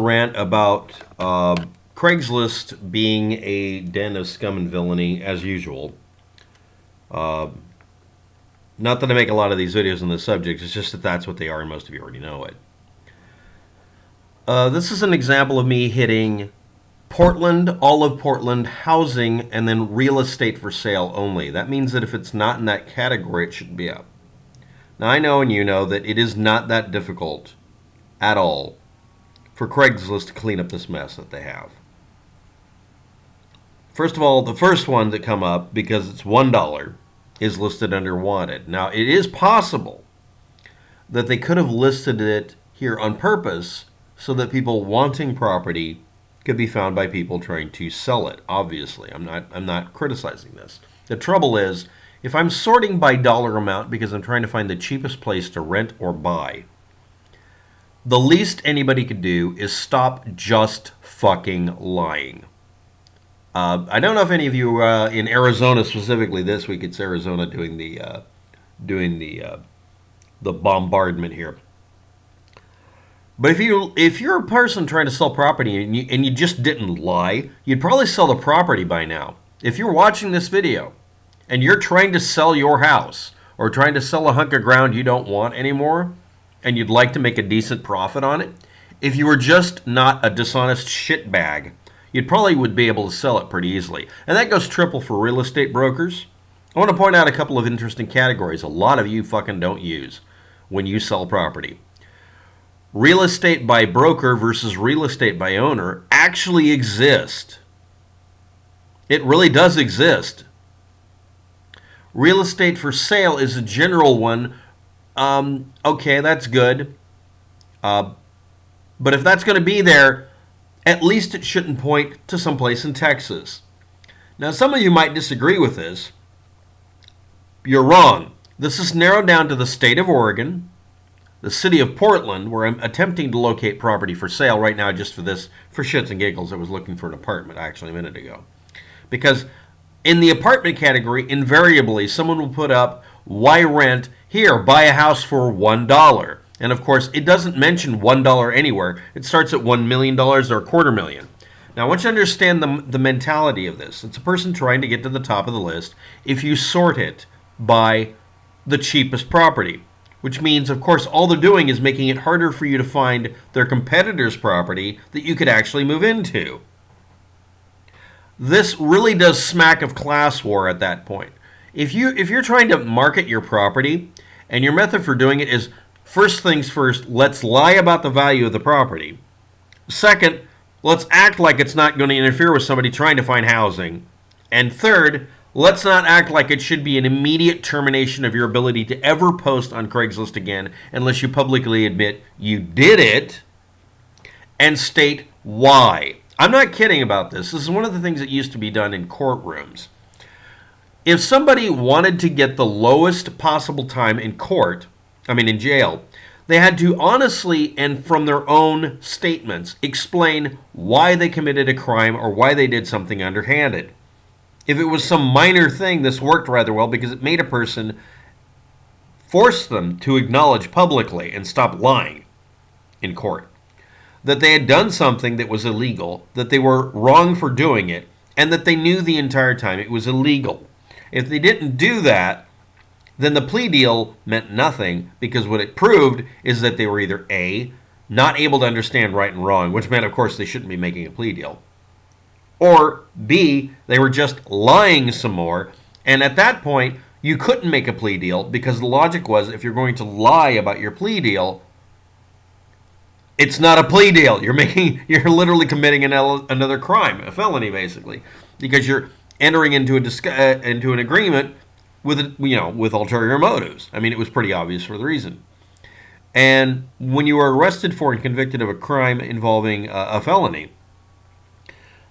Rant about Craigslist being a den of scum and villainy as usual. Uh, Not that I make a lot of these videos on this subject, it's just that that's what they are, and most of you already know it. This is an example of me hitting Portland, all of Portland, housing, and then real estate for sale only. That means that if it's not in that category, it shouldn't be up. Now, I know and you know that it is not that difficult at all for Craigslist to clean up this mess that they have. First of all, the first one that come up, because it's $1, is listed under wanted. Now, it is possible that they could have listed it here on purpose so that people wanting property could be found by people trying to sell it. Obviously, I'm not criticizing this. The trouble is, if I'm sorting by dollar amount because I'm trying to find the cheapest place to rent or buy, the least anybody could do is stop just fucking lying. I don't know if any of you in Arizona specifically this week. It's Arizona doing the bombardment here. But if you're a person trying to sell property and you just didn't lie, you'd probably sell the property by now. If you're watching this video and you're trying to sell your house or trying to sell a hunk of ground you don't want anymore and you'd like to make a decent profit on it, if you were just not a dishonest shitbag, you probably would be able to sell it pretty easily. And that goes triple for real estate brokers. I want to point out a couple of interesting categories a lot of you fucking don't use when you sell property. Real estate by broker versus real estate by owner actually exist. It really does exist. Real estate for sale is a general one. Okay, that's good. But if that's going to be there, at least it shouldn't point to someplace in Texas. Now, some of you might disagree with this. You're wrong. This is narrowed down to the state of Oregon, the city of Portland, where I'm attempting to locate property for sale right now just for this, for shits and giggles. I was looking for an apartment actually a minute ago. Because in the apartment category, invariably, someone will put up, why rent? Here, buy a house for $1. And of course, it doesn't mention $1 anywhere. It starts at $1 million or $250,000. Now, I want you to understand the mentality of this. It's a person trying to get to the top of the list if you sort it by the cheapest property. Which means, of course, all they're doing is making it harder for you to find their competitor's property that you could actually move into. This really does smack of class war at that point. If you're trying to market your property, and your method for doing it is, first things first, let's lie about the value of the property. Second, let's act like it's not going to interfere with somebody trying to find housing. And third, let's not act like it should be an immediate termination of your ability to ever post on Craigslist again unless you publicly admit you did it and state why. I'm not kidding about this. This is one of the things that used to be done in courtrooms. If somebody wanted to get the lowest possible time in jail, they had to honestly and from their own statements explain why they committed a crime or why they did something underhanded. If it was some minor thing, this worked rather well because it made a person force them to acknowledge publicly and stop lying in court that they had done something that was illegal, that they were wrong for doing it, and that they knew the entire time it was illegal. If they didn't do that, then the plea deal meant nothing because what it proved is that they were either A, not able to understand right and wrong, which meant, of course, they shouldn't be making a plea deal, or B, they were just lying some more, and at that point, you couldn't make a plea deal because the logic was if you're going to lie about your plea deal, it's not a plea deal. You're literally committing another crime, a felony, basically, because you're entering into an agreement with ulterior motives. I mean, it was pretty obvious for the reason. And when you were arrested for and convicted of a crime involving a felony,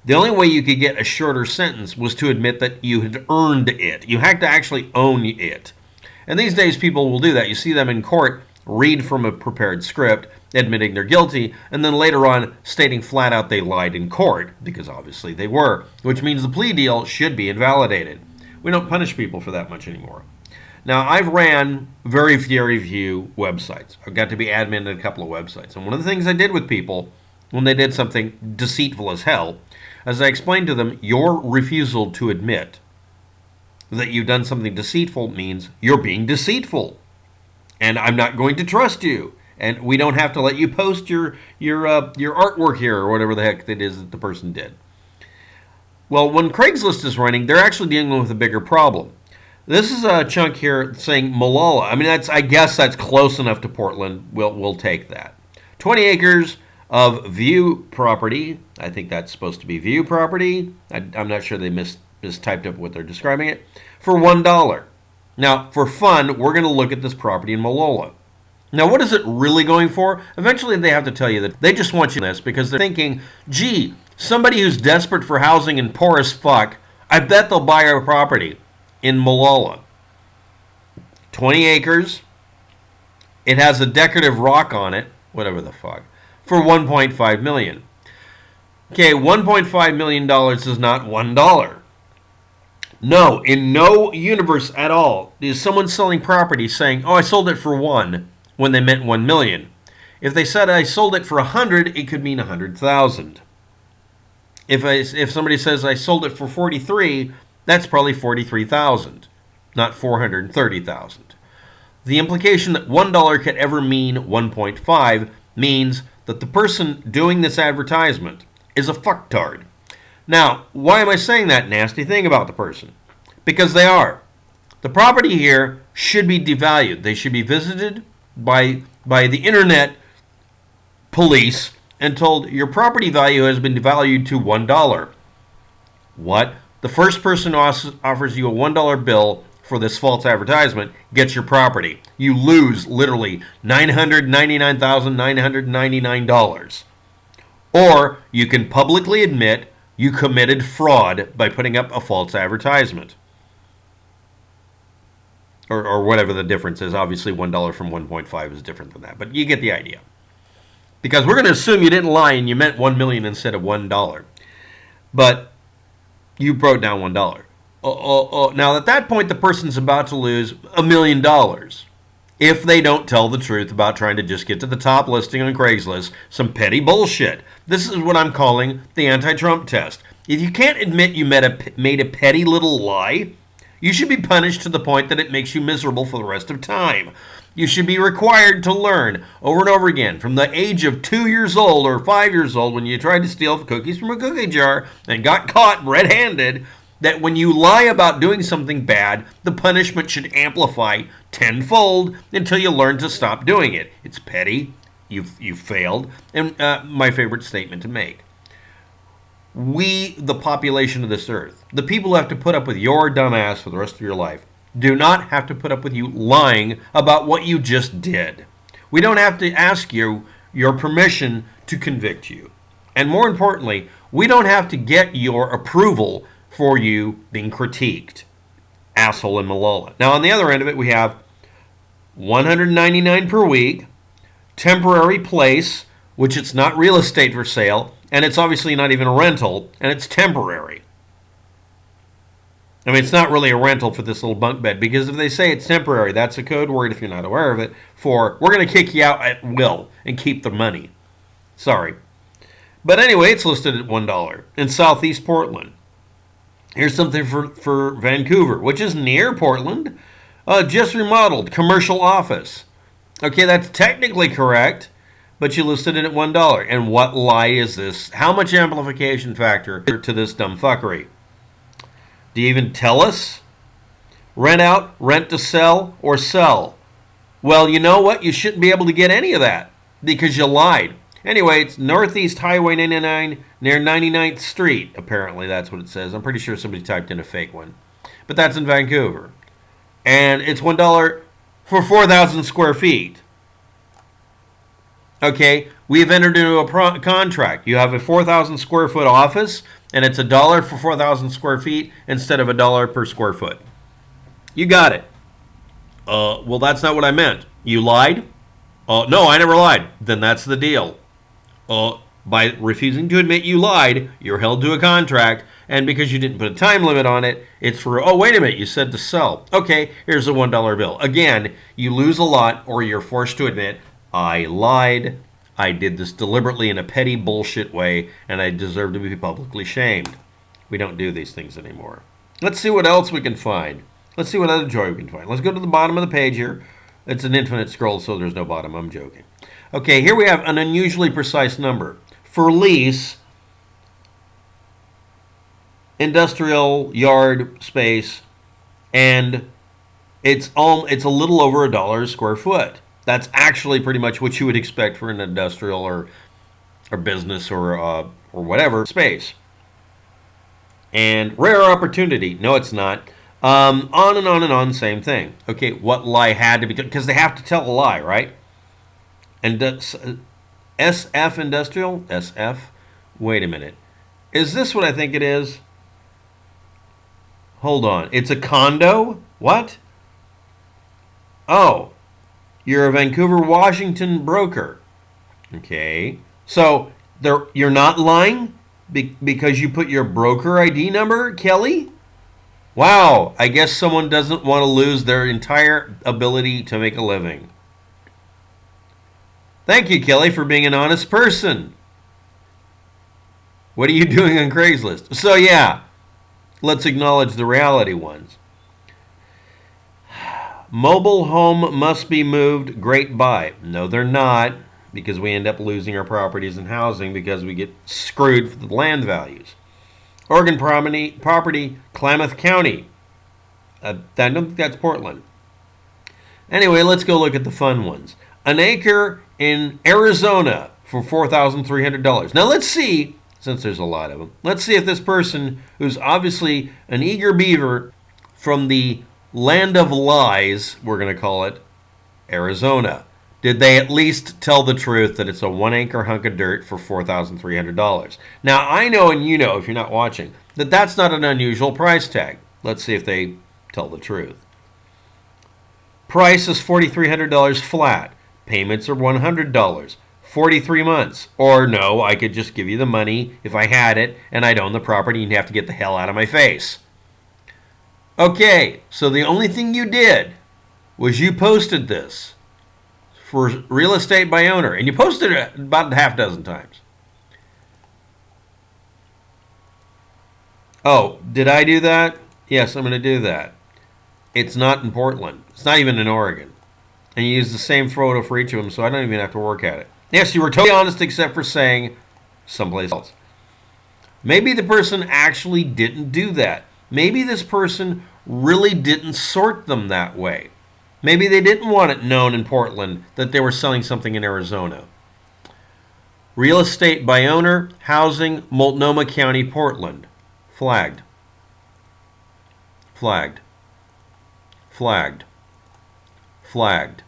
the only way you could get a shorter sentence was to admit that you had earned it. You had to actually own it. And these days, people will do that. You see them in court read from a prepared script, admitting they're guilty, and then later on stating flat out they lied in court, because obviously they were, which means the plea deal should be invalidated. We don't punish people for that much anymore. Now, I've ran very few websites. I've got to be admin at a couple of websites. And one of the things I did with people when they did something deceitful as hell. As I explained to them, your refusal to admit that you've done something deceitful means you're being deceitful. And I'm not going to trust you. And we don't have to let you post your artwork here or whatever the heck it is that the person did. Well, when Craigslist is running, they're actually dealing with a bigger problem. This is a chunk here saying Malala. I mean, I guess that's close enough to Portland. We'll take that. 20 acres of view property. I think that's supposed to be view property. I'm not sure they mistyped up what they're describing it. For $1. Now, for fun, we're going to look at this property in Malala. Now, what is it really going for? Eventually, they have to tell you that they just want you this because they're thinking, gee, somebody who's desperate for housing and poor as fuck, I bet they'll buy our property in Malala. 20 acres. It has a decorative rock on it, whatever the fuck, for $1.5 million. Okay, $1.5 million is not $1. No, in no universe at all is someone selling property saying, oh, I sold it for $1 when they meant $1 million. If they said I sold it for $100, it could mean $100,000. If somebody says I sold it for $43, that's probably $43,000, not $430,000. The implication that $1 could ever mean 1.5 means that the person doing this advertisement is a fucktard. Now, why am I saying that nasty thing about the person? Because they are. The property here should be devalued. They should be visited by the internet police and told your property value has been devalued to $1. What? The first person who offers you a $1 bill for this false advertisement gets your property. You lose literally $999,999. Or you can publicly admit you committed fraud by putting up a false advertisement. Or whatever the difference is. Obviously, $1 from 1.5 is different than that. But you get the idea. Because we're going to assume you didn't lie and you meant $1 million instead of $1. But you wrote down $1. Now, at that point, the person's about to lose $1 million if they don't tell the truth about trying to just get to the top listing on Craigslist. Some petty bullshit. This is what I'm calling the anti-Trump test. If you can't admit you made a petty little lie, you should be punished to the point that it makes you miserable for the rest of time. You should be required to learn over and over again from the age of 2 years old or 5 years old when you tried to steal cookies from a cookie jar and got caught red-handed that when you lie about doing something bad, the punishment should amplify tenfold until you learn to stop doing it. It's petty. You've failed. And my favorite statement to make. We, the population of this earth, the people who have to put up with your dumb ass for the rest of your life, do not have to put up with you lying about what you just did. We don't have to ask you your permission to convict you. And more importantly, we don't have to get your approval for you being critiqued. Asshole in Malala. Now, on the other end of it, we have $199 per week, temporary place, which it's not real estate for sale, and it's obviously not even a rental, and it's temporary. I mean, it's not really a rental for this little bunk bed, because if they say it's temporary, that's a code word, if you're not aware of it, for we're going to kick you out at will and keep the money. Sorry. But anyway, it's listed at $1 in Southeast Portland. Here's something for Vancouver, which is near Portland. Just remodeled, commercial office. Okay, that's technically correct, but you listed it at $1. And what lie is this? How much amplification factor to this dumb fuckery? Do you even tell us? Rent out, rent to sell, or sell? Well, you know what? You shouldn't be able to get any of that because you lied. Anyway, it's Northeast Highway 99 near 99th Street. Apparently, that's what it says. I'm pretty sure somebody typed in a fake one. But that's in Vancouver. And it's $1 for 4,000 square feet. Okay, we've entered into a contract. You have a 4,000 square foot office, and it's $1 for 4,000 square feet instead of $1 per square foot. You got it. Well, that's not what I meant. You lied? No, I never lied. Then that's the deal. By refusing to admit you lied, you're held to a contract, and because you didn't put a time limit on it, it's for, oh, wait a minute, you said to sell. Okay, here's a $1 bill. Again, you lose a lot, or you're forced to admit, I lied, I did this deliberately in a petty bullshit way, and I deserve to be publicly shamed. We don't do these things anymore. Let's see what else we can find. Let's see what other joy we can find. Let's go to the bottom of the page here. It's an infinite scroll, so there's no bottom. I'm joking. Okay, here we have an unusually precise number. For lease, industrial yard space, and it's a little over $1 a square foot. That's actually pretty much what you would expect for an industrial or business or whatever space. And rare opportunity. No, it's not. On and on and on, same thing. Okay, what lie had to be, because they have to tell a lie, right? And SF Industrial? SF? Wait a minute. Is this what I think it is? Hold on. It's a condo? What? Oh, you're a Vancouver, Washington broker. Okay. So you're not lying because you put your broker ID number, Kelly? Wow, I guess someone doesn't want to lose their entire ability to make a living. Thank you, Kelly, for being an honest person. What are you doing on Craigslist? So yeah, let's acknowledge the reality ones. Mobile home must be moved. Great buy. No, they're not, because we end up losing our properties and housing because we get screwed for the land values. Oregon property, Klamath County. I don't think that's Portland. Anyway, let's go look at the fun ones. An acre in Arizona for $4,300. Now let's see, since there's a lot of them, let's see if this person, who's obviously an eager beaver from the land of lies, we're going to call it, Arizona, did they at least tell the truth that it's a 1 acre hunk of dirt for $4,300? Now, I know, and you know, if you're not watching, that that's not an unusual price tag. Let's see if they tell the truth. Price is $4,300 flat. Payments are $100. 43 months. Or no, I could just give you the money if I had it and I'd own the property and you'd have to get the hell out of my face. Okay, so the only thing you did was you posted this for real estate by owner, and you posted it about a half dozen times. Oh, did I do that? Yes, I'm going to do that. It's not in Portland. It's not even in Oregon. And you use the same photo for each of them, so I don't even have to work at it. Yes, you were totally honest except for saying someplace else. Maybe the person actually didn't do that. Maybe this person really didn't sort them that way. Maybe they didn't want it known in Portland that they were selling something in Arizona. Real estate by owner, housing, Multnomah County, Portland. Flagged. Flagged. Flagged. Flagged.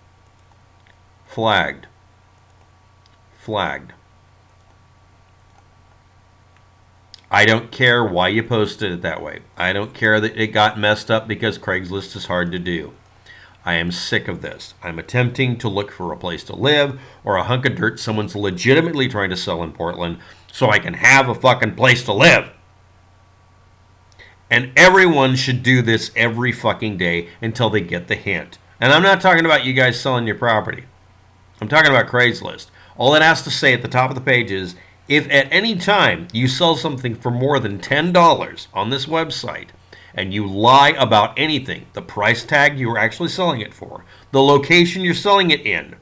Flagged. Flagged. I don't care why you posted it that way. I don't care that it got messed up because Craigslist is hard to do. I am sick of this. I'm attempting to look for a place to live or a hunk of dirt someone's legitimately trying to sell in Portland so I can have a fucking place to live. And everyone should do this every fucking day until they get the hint. And I'm not talking about you guys selling your property. I'm talking about Craigslist. All it has to say at the top of the page is, if at any time you sell something for more than $10 on this website, and you lie about anything, the price tag you were actually selling it for, the location you're selling it in,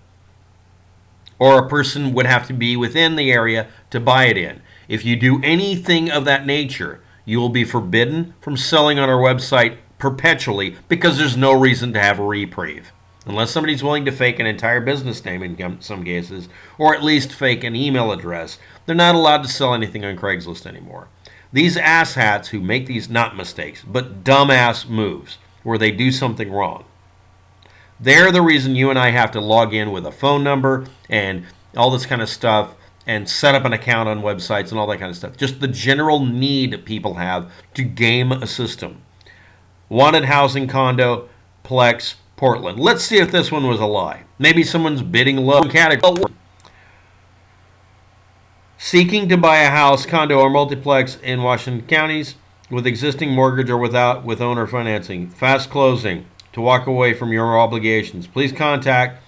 or a person would have to be within the area to buy it in. If you do anything of that nature, you will be forbidden from selling on our website perpetually because there's no reason to have a reprieve. Unless somebody's willing to fake an entire business name in some cases, or at least fake an email address, they're not allowed to sell anything on Craigslist anymore. These asshats who make these, not mistakes, but dumbass moves where they do something wrong, they're the reason you and I have to log in with a phone number and all this kind of stuff and set up an account on websites and all that kind of stuff. Just the general need people have to game a system. Wanted housing condo, Plex, Portland. Let's see if this one was a lie. Maybe someone's bidding low category. Seeking to buy a house, condo, or multiplex in Washington counties with existing mortgage or with owner financing. Fast closing to walk away from your obligations. Please contact,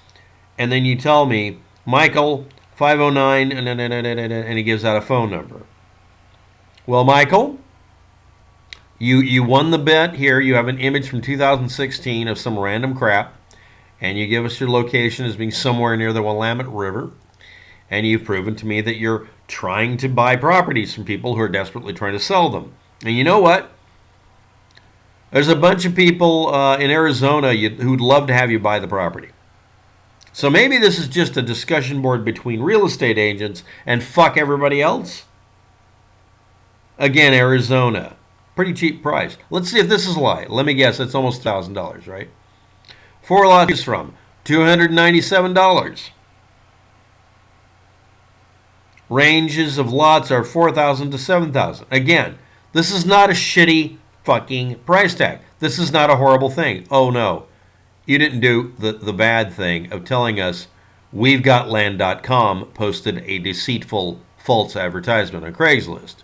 and then you tell me, Michael, 509, and he gives out a phone number. Well, Michael, you won the bet here. You have an image from 2016 of some random crap, and you give us your location as being somewhere near the Willamette River, and you've proven to me that you're trying to buy properties from people who are desperately trying to sell them. And you know what? There's a bunch of people in Arizona who'd love to have you buy the property. So maybe this is just a discussion board between real estate agents and fuck everybody else. Again, Arizona. Pretty cheap price. Let's see if this is a lie. Let me guess, it's almost $1,000, right? 4 lots from $297. Ranges of lots are $4,000 to $7,000. Again, this is not a shitty fucking price tag. This is not a horrible thing. Oh no. You didn't do the bad thing of telling us we'vegotland.com posted a deceitful false advertisement on Craigslist.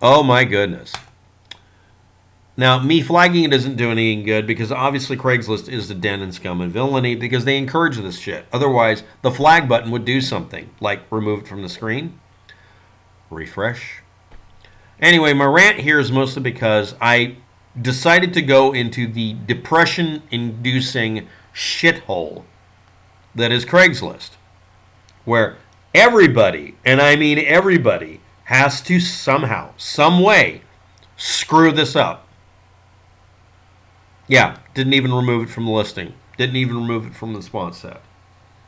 Oh my goodness. Now, me flagging it isn't doing anything good because obviously Craigslist is the den and scum and villainy because they encourage this shit. Otherwise, the flag button would do something, like remove it from the screen, refresh. Anyway, my rant here is mostly because I decided to go into the depression-inducing shithole that is Craigslist, where everybody, and I mean everybody, has to somehow, some way, screw this up. Yeah, didn't even remove it from the listing. Didn't even remove it from the response set.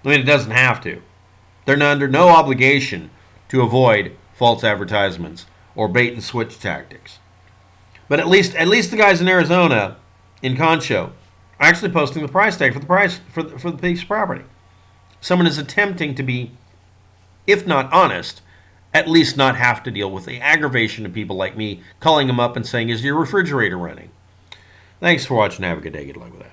I mean, it doesn't have to. They're under no obligation to avoid false advertisements or bait and switch tactics. But at least the guys in Arizona, in Concho, are actually posting the price tag for the piece of property. Someone is attempting to be, if not honest, at least not have to deal with the aggravation of people like me calling them up and saying, "Is your refrigerator running?" Thanks for watching. Have a good day. Good luck with that.